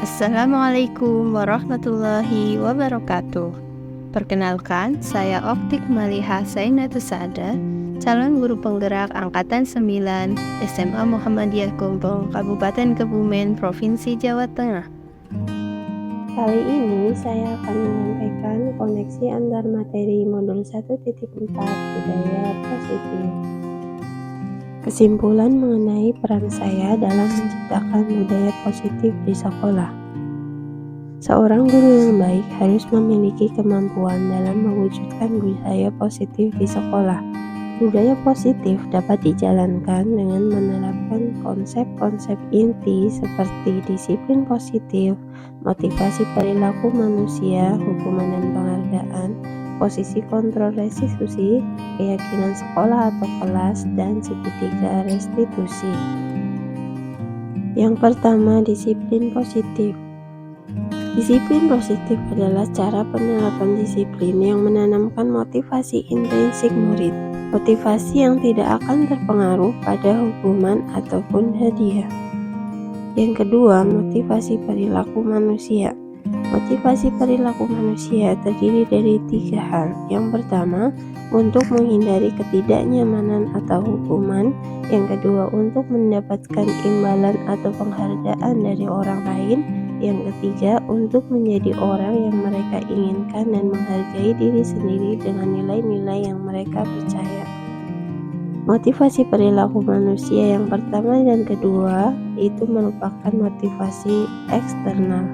Assalamualaikum warahmatullahi wabarakatuh. Perkenalkan, saya Oktik Maliha Sainatus Sada, calon guru penggerak Angkatan 9 SMA Muhammadiyah Gombong, Kabupaten Kebumen, Provinsi Jawa Tengah. Kali ini saya akan menyampaikan koneksi antar materi modul 1.4 budaya positif. Kesimpulan mengenai peran saya dalam menciptakan budaya positif di sekolah. Seorang guru yang baik harus memiliki kemampuan dalam mewujudkan budaya positif di sekolah. Budaya positif dapat dijalankan dengan menerapkan konsep-konsep inti seperti disiplin positif, motivasi perilaku manusia, hukuman dan penghargaan, posisi kontrol restitusi, keyakinan sekolah atau kelas, dan segitiga restitusi. Yang pertama, disiplin positif. Disiplin positif adalah cara penerapan disiplin yang menanamkan motivasi intrinsik murid. Motivasi yang tidak akan terpengaruh pada hukuman ataupun hadiah. Yang kedua, motivasi perilaku manusia. Motivasi perilaku manusia terdiri dari 3 hal. Yang pertama, untuk menghindari ketidaknyamanan atau hukuman. Yang kedua, untuk mendapatkan imbalan atau penghargaan dari orang lain. Yang ketiga, untuk menjadi orang yang mereka inginkan dan menghargai diri sendiri dengan nilai-nilai yang mereka percaya. Motivasi perilaku manusia yang pertama dan kedua itu merupakan motivasi eksternal.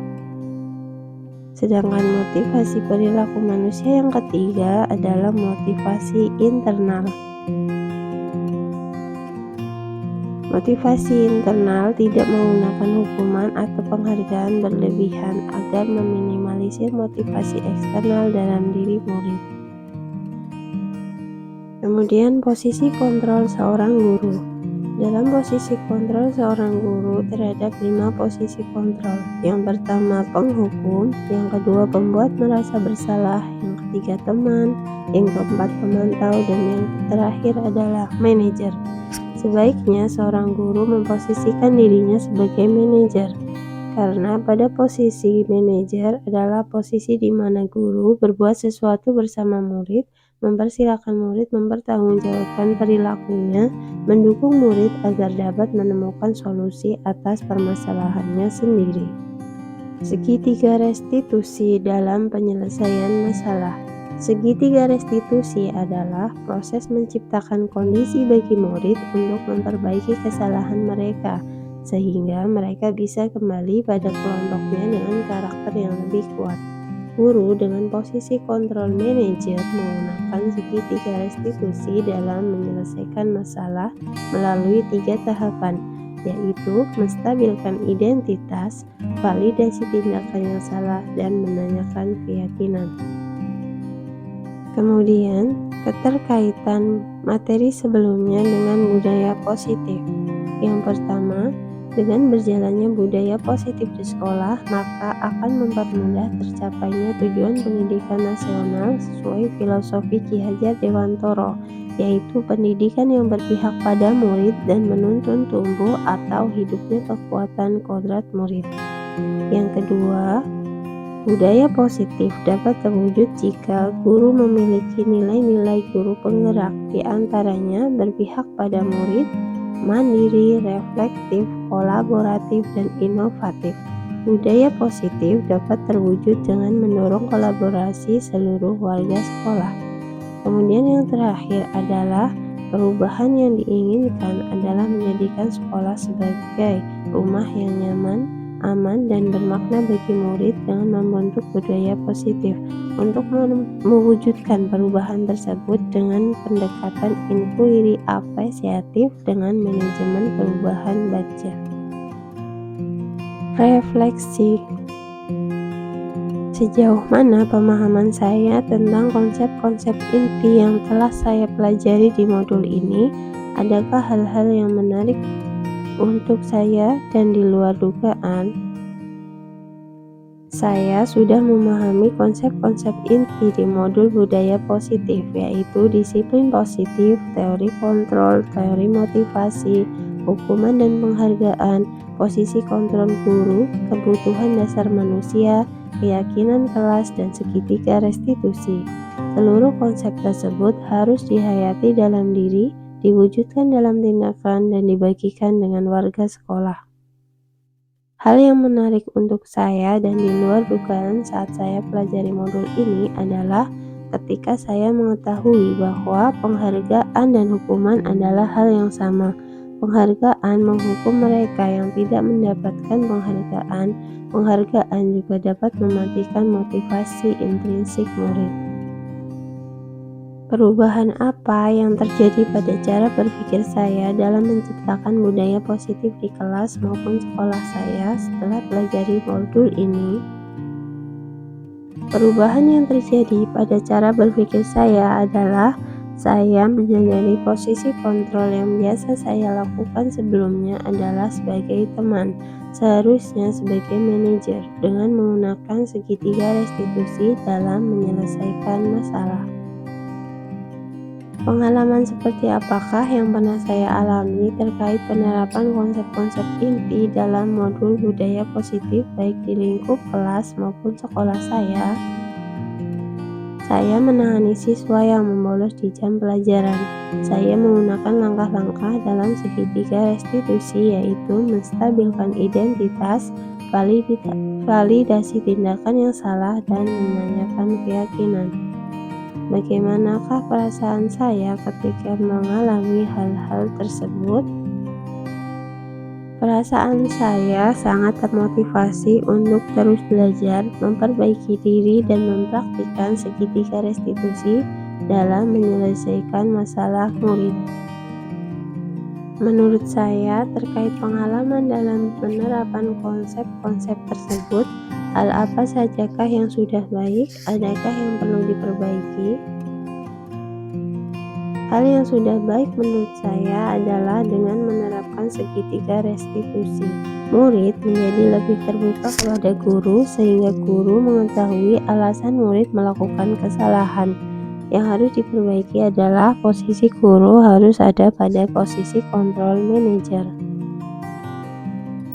Sedangkan motivasi perilaku manusia yang ketiga adalah motivasi internal. Motivasi internal tidak menggunakan hukuman atau penghargaan berlebihan agar meminimalisir motivasi eksternal dalam diri murid. Kemudian posisi kontrol seorang guru. Dalam posisi kontrol seorang guru terhadap 5 posisi kontrol. Yang pertama penghukum, yang kedua pembuat merasa bersalah, yang ketiga teman, yang keempat pemantau, dan yang terakhir adalah manajer. Sebaiknya seorang guru memposisikan dirinya sebagai manajer, karena pada posisi manajer adalah posisi di mana guru berbuat sesuatu bersama murid, mempersilahkan murid mempertanggungjawabkan perilakunya, mendukung murid agar dapat menemukan solusi atas permasalahannya sendiri. Segitiga restitusi dalam penyelesaian masalah. Segitiga restitusi adalah proses menciptakan kondisi bagi murid untuk memperbaiki kesalahan mereka, sehingga mereka bisa kembali pada kelompoknya dengan karakter yang lebih kuat. Guru dengan posisi kontrol manajer menggunakan segitiga restitusi dalam menyelesaikan masalah melalui 3 tahapan, yaitu menstabilkan identitas, validasi tindakan yang salah, dan menanyakan keyakinan. Kemudian, keterkaitan materi sebelumnya dengan budaya positif. Yang pertama, dengan berjalannya budaya positif di sekolah, maka akan mempermudah tercapainya tujuan pendidikan nasional sesuai filosofi Ki Hajar Dewantoro, yaitu pendidikan yang berpihak pada murid dan menuntun tumbuh atau hidupnya kekuatan kodrat murid. Yang kedua, budaya positif dapat terwujud jika guru memiliki nilai-nilai guru penggerak, di antaranya berpihak pada murid, mandiri, reflektif, kolaboratif, dan inovatif. Budaya positif dapat terwujud dengan mendorong kolaborasi seluruh warga sekolah. Kemudian yang terakhir adalah perubahan yang diinginkan adalah menjadikan sekolah sebagai rumah yang nyaman, aman, dan bermakna bagi murid dengan membentuk budaya positif. Untuk mewujudkan perubahan tersebut dengan pendekatan inquiry apresiatif dengan manajemen perubahan baca. Refleksi. Sejauh mana pemahaman saya tentang konsep-konsep inti yang telah saya pelajari di modul ini? Adakah hal-hal yang menarik untuk saya dan di luar dugaan? Saya sudah memahami konsep-konsep inti di modul budaya positif, yaitu disiplin positif, teori kontrol, teori motivasi, hukuman dan penghargaan, posisi kontrol guru, kebutuhan dasar manusia, keyakinan kelas, dan segitiga restitusi. Seluruh konsep tersebut harus dihayati dalam diri, diwujudkan dalam tindakan, dan dibagikan dengan warga sekolah. Hal yang menarik untuk saya dan di luar dugaan saat saya pelajari modul ini adalah ketika saya mengetahui bahwa penghargaan dan hukuman adalah hal yang sama. Penghargaan menghukum mereka yang tidak mendapatkan penghargaan. Penghargaan juga dapat mematikan motivasi intrinsik murid. Perubahan apa yang terjadi pada cara berpikir saya dalam menciptakan budaya positif di kelas maupun sekolah saya setelah pelajari modul ini? Perubahan yang terjadi pada cara berpikir saya adalah saya menyadari posisi kontrol yang biasa saya lakukan sebelumnya adalah sebagai teman, seharusnya sebagai manajer, dengan menggunakan segitiga restitusi dalam menyelesaikan masalah. Pengalaman seperti apakah yang pernah saya alami terkait penerapan konsep-konsep inti dalam modul budaya positif baik di lingkup kelas maupun sekolah saya? Saya menangani siswa yang membolos di jam pelajaran. Saya menggunakan langkah-langkah dalam segitiga restitusi, yaitu menstabilkan identitas, validasi tindakan yang salah, dan menanyakan keyakinan. Bagaimanakah perasaan saya ketika mengalami hal-hal tersebut? Perasaan saya sangat termotivasi untuk terus belajar, memperbaiki diri, dan mempraktikkan segitiga restitusi dalam menyelesaikan masalah murid. Menurut saya, terkait pengalaman dalam penerapan konsep-konsep tersebut, hal apa sajakah yang sudah baik? Adakah yang perlu diperbaiki? Hal yang sudah baik menurut saya adalah dengan menerapkan segitiga restitusi. Murid menjadi lebih terbuka kepada guru sehingga guru mengetahui alasan murid melakukan kesalahan. Yang harus diperbaiki adalah posisi guru harus ada pada posisi kontrol manajer.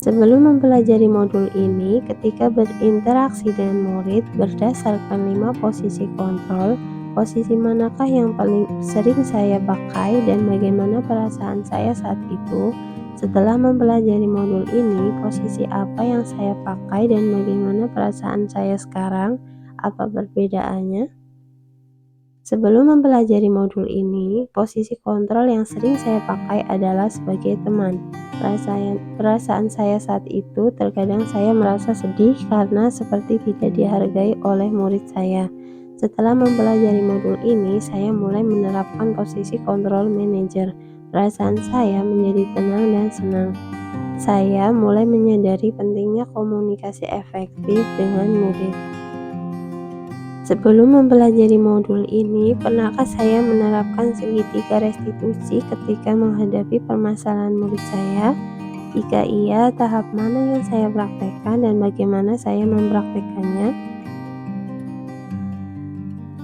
Sebelum mempelajari modul ini, ketika berinteraksi dengan murid berdasarkan 5 posisi kontrol, posisi manakah yang paling sering saya pakai dan bagaimana perasaan saya saat itu? Setelah mempelajari modul ini, posisi apa yang saya pakai dan bagaimana perasaan saya sekarang? Apa perbedaannya? Sebelum mempelajari modul ini, posisi kontrol yang sering saya pakai adalah sebagai teman. Perasaan saya saat itu terkadang saya merasa sedih karena seperti tidak dihargai oleh murid saya. Setelah mempelajari modul ini, saya mulai menerapkan posisi kontrol manajer. Perasaan saya menjadi tenang dan senang. Saya mulai menyadari pentingnya komunikasi efektif dengan murid. Sebelum mempelajari modul ini, pernahkah saya menerapkan segitiga restitusi ketika menghadapi permasalahan murid saya? Jika iya, tahap mana yang saya praktekkan dan bagaimana saya mempraktekannya?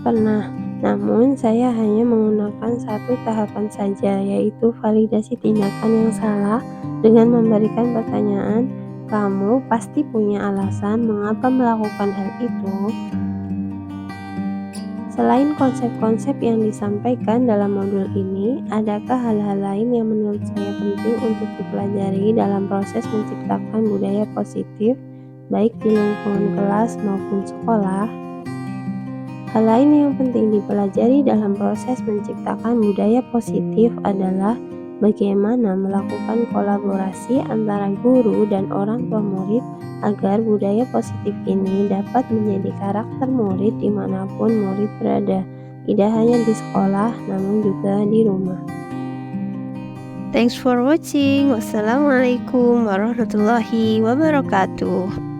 Pernah, namun saya hanya menggunakan satu tahapan saja, yaitu validasi tindakan yang salah dengan memberikan pertanyaan, "Kamu pasti punya alasan mengapa melakukan hal itu?" Selain konsep-konsep yang disampaikan dalam modul ini, adakah hal-hal lain yang menurut saya penting untuk dipelajari dalam proses menciptakan budaya positif, baik di lingkungan kelas maupun sekolah? Hal lain yang penting dipelajari dalam proses menciptakan budaya positif adalah bagaimana melakukan kolaborasi antara guru dan orang tua murid agar budaya positif ini dapat menjadi karakter murid dimanapun murid berada, tidak hanya di sekolah namun juga di rumah. Thanks for watching. Wassalamualaikum warahmatullahi wabarakatuh.